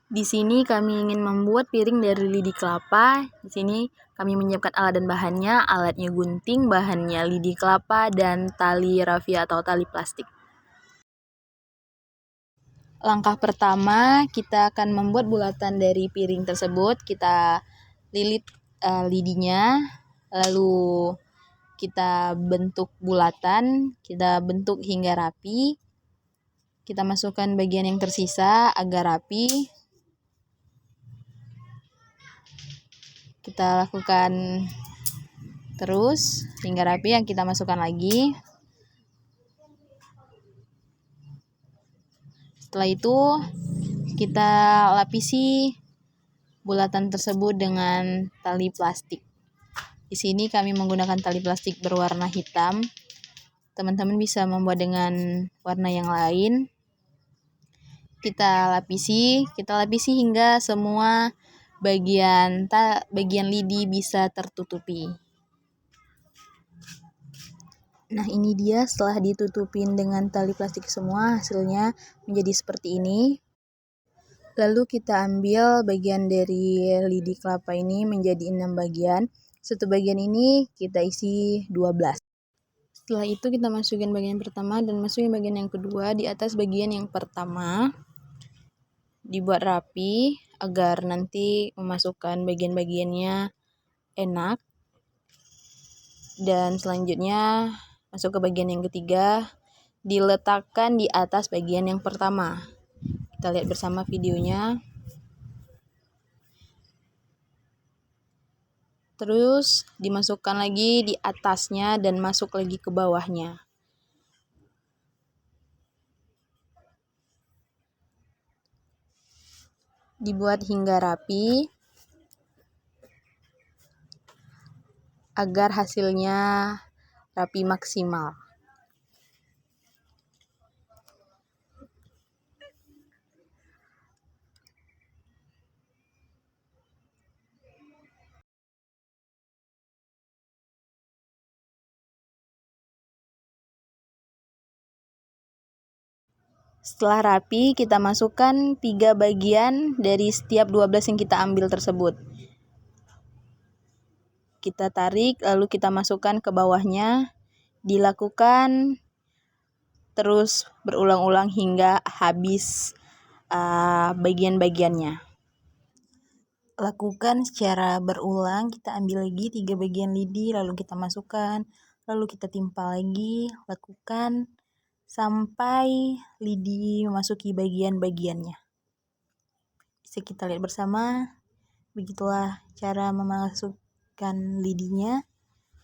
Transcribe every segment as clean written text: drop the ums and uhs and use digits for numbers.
Di sini kami ingin membuat piring dari lidi kelapa. Di sini kami menyiapkan alat dan bahannya. Alatnya gunting, bahannya lidi kelapa dan tali rafia atau tali plastik. Langkah pertama, kita akan membuat bulatan dari piring tersebut. Kita lilit lidinya, lalu kita bentuk bulatan, kita bentuk hingga rapi. Kita masukkan bagian yang tersisa agar rapi. Kita lakukan terus hingga rapi, yang kita masukkan lagi. Setelah itu kita lapisi bulatan tersebut dengan tali plastik. Di sini kami menggunakan tali plastik berwarna hitam. Teman-teman bisa membuat dengan warna yang lain. Kita lapisi hingga semua bagian lidi bisa tertutupi. Nah, ini dia setelah ditutupin dengan tali plastik semua, hasilnya menjadi seperti ini. Lalu kita ambil bagian dari lidi kelapa ini menjadi 6 bagian. Satu bagian ini kita isi 12. Setelah itu kita masukin bagian pertama dan masukin bagian yang kedua di atas bagian yang pertama. Dibuat rapi agar nanti memasukkan bagian-bagiannya enak. Dan selanjutnya masuk ke bagian yang ketiga, diletakkan di atas bagian yang pertama. Kita lihat bersama videonya. Terus dimasukkan lagi di atasnya dan masuk lagi ke bawahnya. Dibuat hingga rapi agar hasilnya rapi maksimal. Setelah rapi, kita masukkan 3 bagian dari setiap 12 yang kita ambil tersebut. Kita tarik, lalu kita masukkan ke bawahnya. Dilakukan terus berulang-ulang hingga habis bagian-bagiannya. Lakukan secara berulang, kita ambil lagi 3 bagian lidi, lalu kita masukkan, lalu kita timpa lagi, lakukan sampai lidi memasuki bagian-bagiannya. Bisa kita lihat bersama, begitulah cara memasukkan lidinya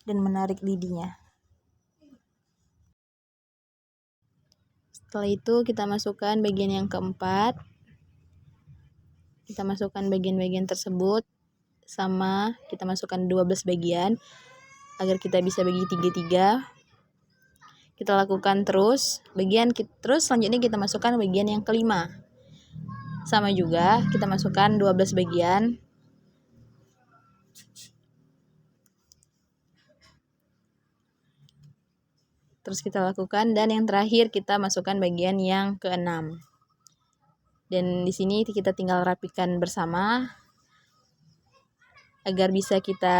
dan menarik lidinya. Setelah itu kita masukkan bagian yang keempat. Kita masukkan bagian-bagian tersebut sama, kita masukkan 12 bagian agar kita bisa bagi 3-3. Kita lakukan terus, terus selanjutnya kita masukkan bagian yang kelima. Sama juga, kita masukkan 12 bagian. Terus kita lakukan, dan yang terakhir kita masukkan bagian yang keenam. Dan di sini kita tinggal rapikan bersama agar bisa kita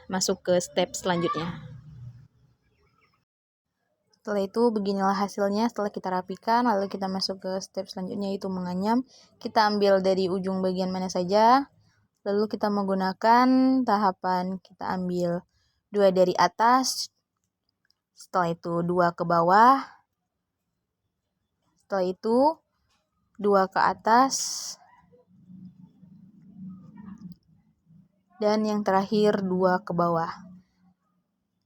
masuk ke step selanjutnya. Setelah itu beginilah hasilnya setelah kita rapikan, lalu kita masuk ke step selanjutnya, yaitu menganyam. Kita ambil dari ujung bagian mana saja, lalu kita menggunakan tahapan, kita ambil 2 dari atas, setelah itu 2 ke bawah, setelah itu 2 ke atas, dan yang terakhir 2 ke bawah.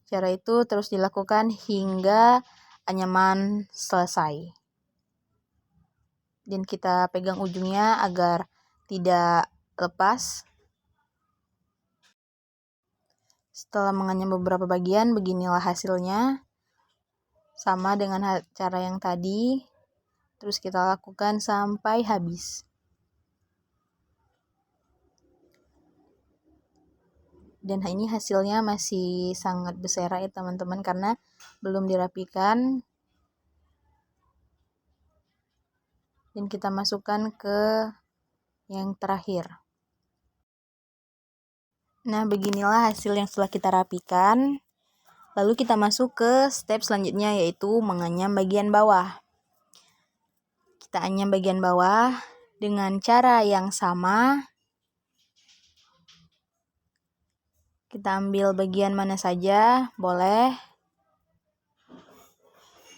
Cara itu terus dilakukan hingga anyaman selesai. Dan kita pegang ujungnya agar tidak lepas. Setelah menganyam beberapa bagian, beginilah hasilnya. Sama dengan cara yang tadi. Terus kita lakukan sampai habis. Dan ini hasilnya masih sangat berserak ya teman-teman, karena belum dirapikan. Dan kita masukkan ke yang terakhir. Nah, beginilah hasil yang setelah kita rapikan. Lalu kita masuk ke step selanjutnya, yaitu menganyam bagian bawah. Kita anyam bagian bawah dengan cara yang sama. Kita ambil bagian mana saja, boleh.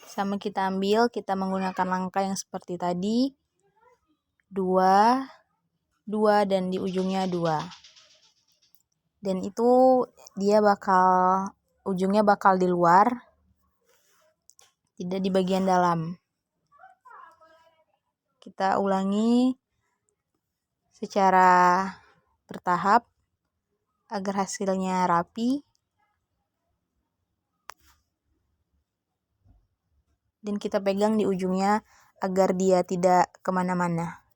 Sama kita ambil, kita menggunakan langkah yang seperti tadi. 2, 2, dan di ujungnya 2. Dan itu dia ujungnya bakal di luar, tidak di bagian dalam. Kita ulangi secara bertahap agar hasilnya rapi. Dan kita pegang di ujungnya agar dia tidak kemana-mana.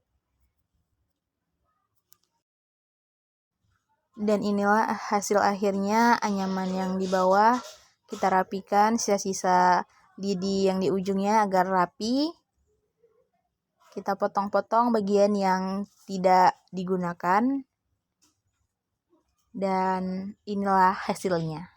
Dan inilah hasil akhirnya, anyaman yang di bawah. Kita rapikan sisa-sisa lidi yang di ujungnya agar rapi. Kita potong-potong bagian yang tidak digunakan. Dan inilah hasilnya.